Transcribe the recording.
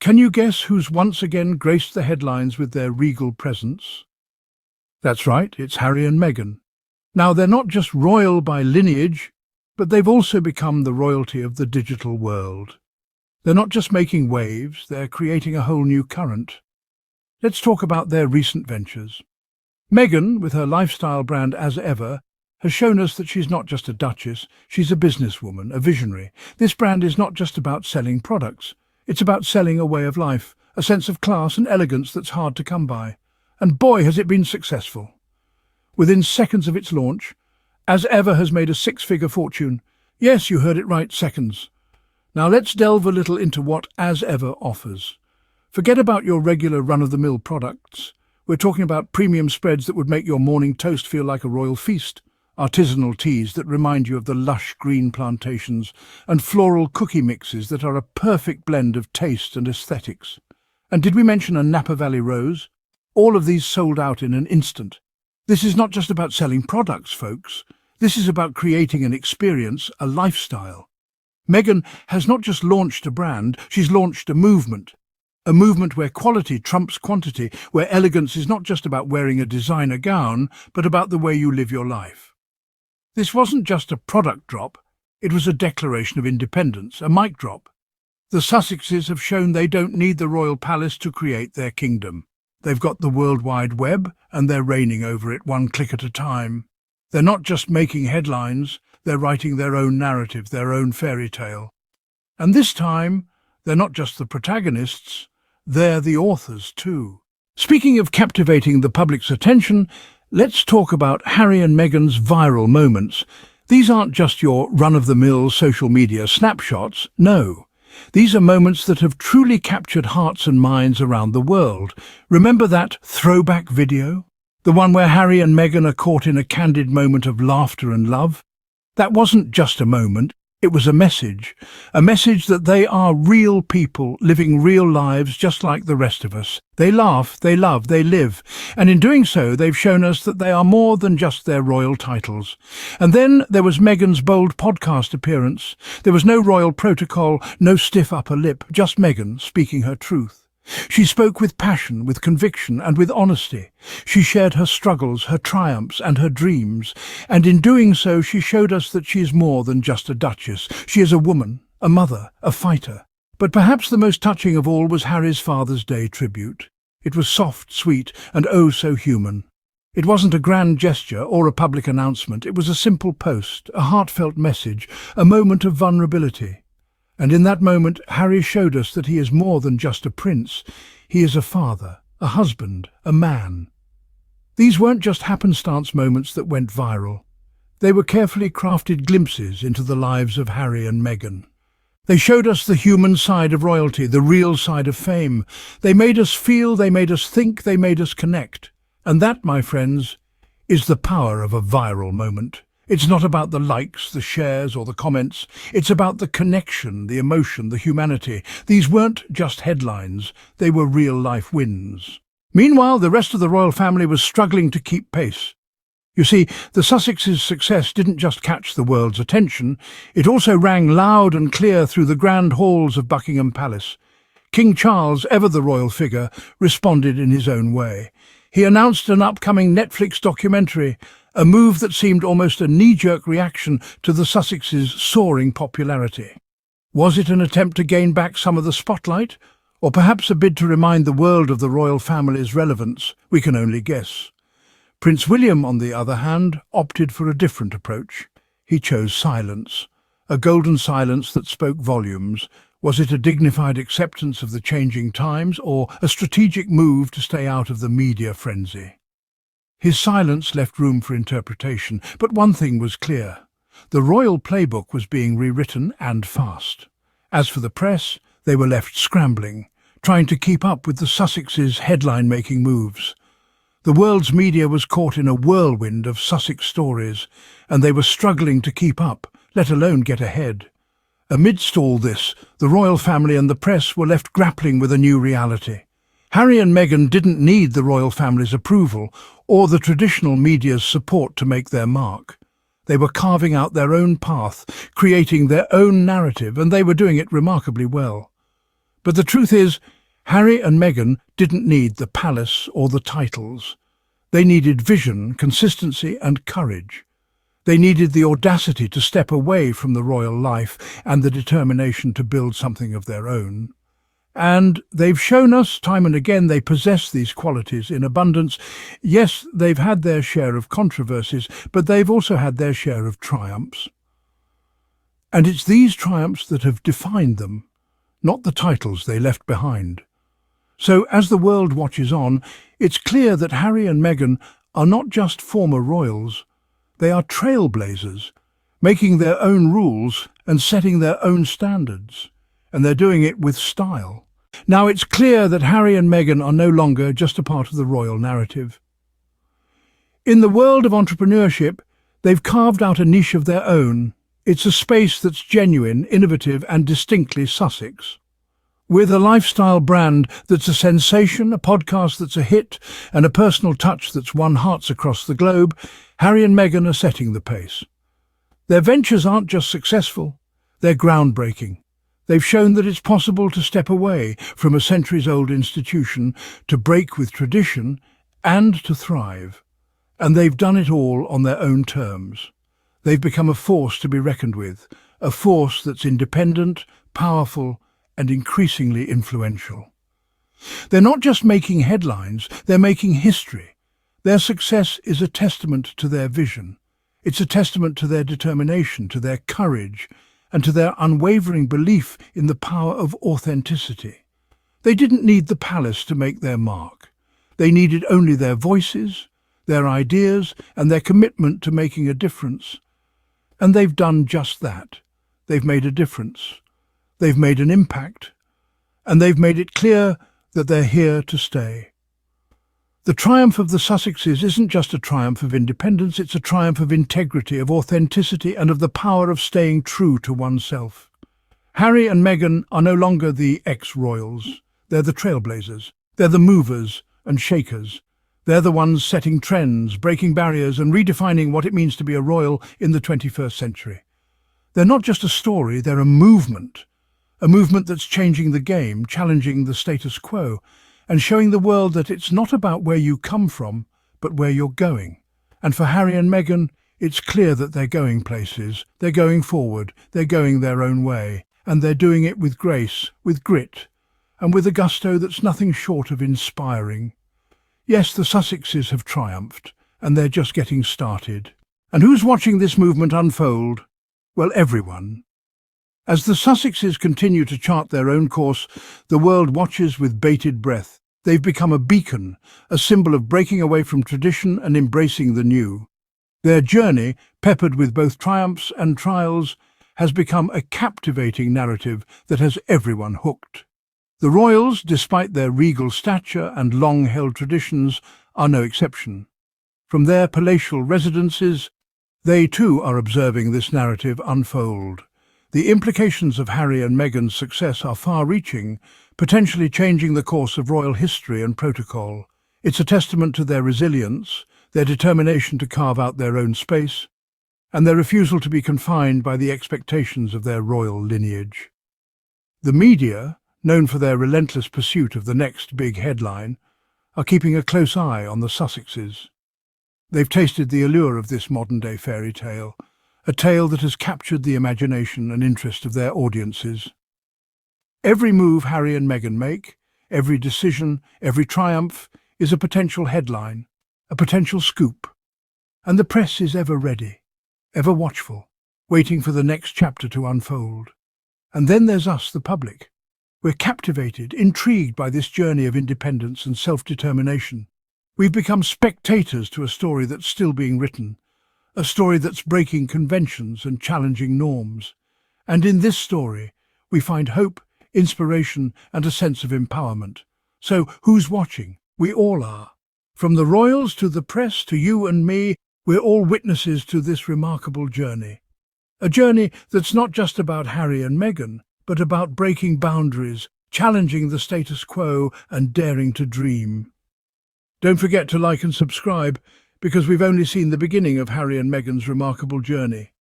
Can you guess who's once again graced the headlines with their regal presence? That's right, it's Harry and Meghan. Now, they're not just royal by lineage, but they've also become the royalty of the digital world. They're not just making waves, they're creating a whole new current. Let's talk about their recent ventures. Meghan, with her lifestyle brand As Ever, has shown us that she's not just a duchess, she's a businesswoman, a visionary. This brand is not just about selling products, it's about selling a way of life, a sense of class and elegance that's hard to come by. And boy, has it been successful. Within seconds of its launch, As Ever has made a six-figure fortune. Yes, you heard it right, seconds. Now let's delve a little into what As Ever offers. Forget about your regular run-of-the-mill products. We're talking about premium spreads that would make your morning toast feel like a royal feast, artisanal teas that remind you of the lush green plantations, and floral cookie mixes that are a perfect blend of taste and aesthetics. And did we mention a Napa Valley rose? All of these sold out in an instant. This is not just about selling products, folks. This is about creating an experience, a lifestyle. Meghan has not just launched a brand, she's launched a movement. A movement where quality trumps quantity, where elegance is not just about wearing a designer gown, but about the way you live your life. This wasn't just a product drop, it was a declaration of independence, a mic drop. The Sussexes have shown they don't need the royal palace to create their kingdom. They've got the World Wide Web, and they're reigning over it one click at a time. They're not just making headlines, they're writing their own narrative, their own fairy tale. And this time, they're not just the protagonists, they're the authors too. Speaking of captivating the public's attention, let's talk about Harry and Meghan's viral moments. These aren't just your run-of-the-mill social media snapshots, no. These are moments that have truly captured hearts and minds around the world. Remember that throwback video? The one where Harry and Meghan are caught in a candid moment of laughter and love? That wasn't just a moment, it was a message that they are real people living real lives just like the rest of us. They laugh, they love, they live, and in doing so they've shown us that they are more than just their royal titles. And then there was Meghan's bold podcast appearance. There was no royal protocol, no stiff upper lip, just Meghan speaking her truth. She spoke with passion, with conviction, and with honesty. She shared her struggles, her triumphs, and her dreams, and in doing so she showed us that she is more than just a duchess. She is a woman, a mother, a fighter. But perhaps the most touching of all was Harry's Father's Day tribute. It was soft, sweet, and oh so human. It wasn't a grand gesture or a public announcement. It was a simple post, a heartfelt message, a moment of vulnerability. And in that moment, Harry showed us that he is more than just a prince. He is a father, a husband, a man. These weren't just happenstance moments that went viral. They were carefully crafted glimpses into the lives of Harry and Meghan. They showed us the human side of royalty, the real side of fame. They made us feel, they made us think, they made us connect. And that, my friends, is the power of a viral moment. It's not about the likes, the shares, or the comments. It's about the connection, the emotion, the humanity. These weren't just headlines. They were real-life wins. Meanwhile, the rest of the royal family was struggling to keep pace. You see, the Sussexes' success didn't just catch the world's attention. It also rang loud and clear through the grand halls of Buckingham Palace. King Charles, ever the royal figure, responded in his own way. He announced an upcoming Netflix documentary, a move that seemed almost a knee-jerk reaction to the Sussexes' soaring popularity. Was it an attempt to gain back some of the spotlight? Or perhaps a bid to remind the world of the royal family's relevance? We can only guess. Prince William, on the other hand, opted for a different approach. He chose silence, a golden silence that spoke volumes. Was it a dignified acceptance of the changing times, or a strategic move to stay out of the media frenzy? His silence left room for interpretation, but one thing was clear. The royal playbook was being rewritten, and fast. As for the press, they were left scrambling, trying to keep up with the Sussexes' headline-making moves. The world's media was caught in a whirlwind of Sussex stories, and they were struggling to keep up, let alone get ahead. Amidst all this, the royal family and the press were left grappling with a new reality. Harry and Meghan didn't need the royal family's approval or the traditional media's support to make their mark. They were carving out their own path, creating their own narrative, and they were doing it remarkably well. But the truth is, Harry and Meghan didn't need the palace or the titles. They needed vision, consistency and courage. They needed the audacity to step away from the royal life and the determination to build something of their own. And they've shown us time and again they possess these qualities in abundance. Yes, they've had their share of controversies, but they've also had their share of triumphs. And it's these triumphs that have defined them, not the titles they left behind. So as the world watches on, it's clear that Harry and Meghan are not just former royals. They are trailblazers, making their own rules and setting their own standards. And they're doing it with style. Now it's clear that Harry and Meghan are no longer just a part of the royal narrative. In the world of entrepreneurship, they've carved out a niche of their own. It's a space that's genuine, innovative and distinctly Sussex. With a lifestyle brand that's a sensation, a podcast that's a hit, and a personal touch that's won hearts across the globe, Harry and Meghan are setting the pace. Their ventures aren't just successful, they're groundbreaking. They've shown that it's possible to step away from a centuries-old institution, to break with tradition, and to thrive. And they've done it all on their own terms. They've become a force to be reckoned with, a force that's independent, powerful, and increasingly influential. They're not just making headlines, they're making history. Their success is a testament to their vision. It's a testament to their determination, to their courage, and to their unwavering belief in the power of authenticity. They didn't need the palace to make their mark. They needed only their voices, their ideas, and their commitment to making a difference. And they've done just that. They've made a difference. They've made an impact. And they've made it clear that they're here to stay. The triumph of the Sussexes isn't just a triumph of independence, it's a triumph of integrity, of authenticity, and of the power of staying true to oneself. Harry and Meghan are no longer the ex-royals. They're the trailblazers. They're the movers and shakers. They're the ones setting trends, breaking barriers, and redefining what it means to be a royal in the 21st century. They're not just a story, they're a movement that's changing the game, challenging the status quo, and showing the world that it's not about where you come from, but where you're going. And for Harry and Meghan, it's clear that they're going places, they're going forward, they're going their own way, and they're doing it with grace, with grit, and with a gusto that's nothing short of inspiring. Yes, the Sussexes have triumphed, and they're just getting started. And who's watching this movement unfold? Well, everyone. As the Sussexes continue to chart their own course, the world watches with bated breath. They've become a beacon, a symbol of breaking away from tradition and embracing the new. Their journey, peppered with both triumphs and trials, has become a captivating narrative that has everyone hooked. The royals, despite their regal stature and long-held traditions, are no exception. From their palatial residences, they too are observing this narrative unfold. The implications of Harry and Meghan's success are far-reaching, potentially changing the course of royal history and protocol. It's a testament to their resilience, their determination to carve out their own space, and their refusal to be confined by the expectations of their royal lineage. The media, known for their relentless pursuit of the next big headline, are keeping a close eye on the Sussexes. They've tasted the allure of this modern-day fairy tale, a tale that has captured the imagination and interest of their audiences. Every move Harry and Meghan make, every decision, every triumph, is a potential headline, a potential scoop. And the press is ever ready, ever watchful, waiting for the next chapter to unfold. And then there's us, the public. We're captivated, intrigued by this journey of independence and self-determination. We've become spectators to a story that's still being written, a story that's breaking conventions and challenging norms. And in this story, we find hope, inspiration, and a sense of empowerment. So who's watching? We all are. From the royals to the press to you and me, we're all witnesses to this remarkable journey. A journey that's not just about Harry and Meghan, but about breaking boundaries, challenging the status quo, and daring to dream. Don't forget to like and subscribe, because we've only seen the beginning of Harry and Meghan's remarkable journey.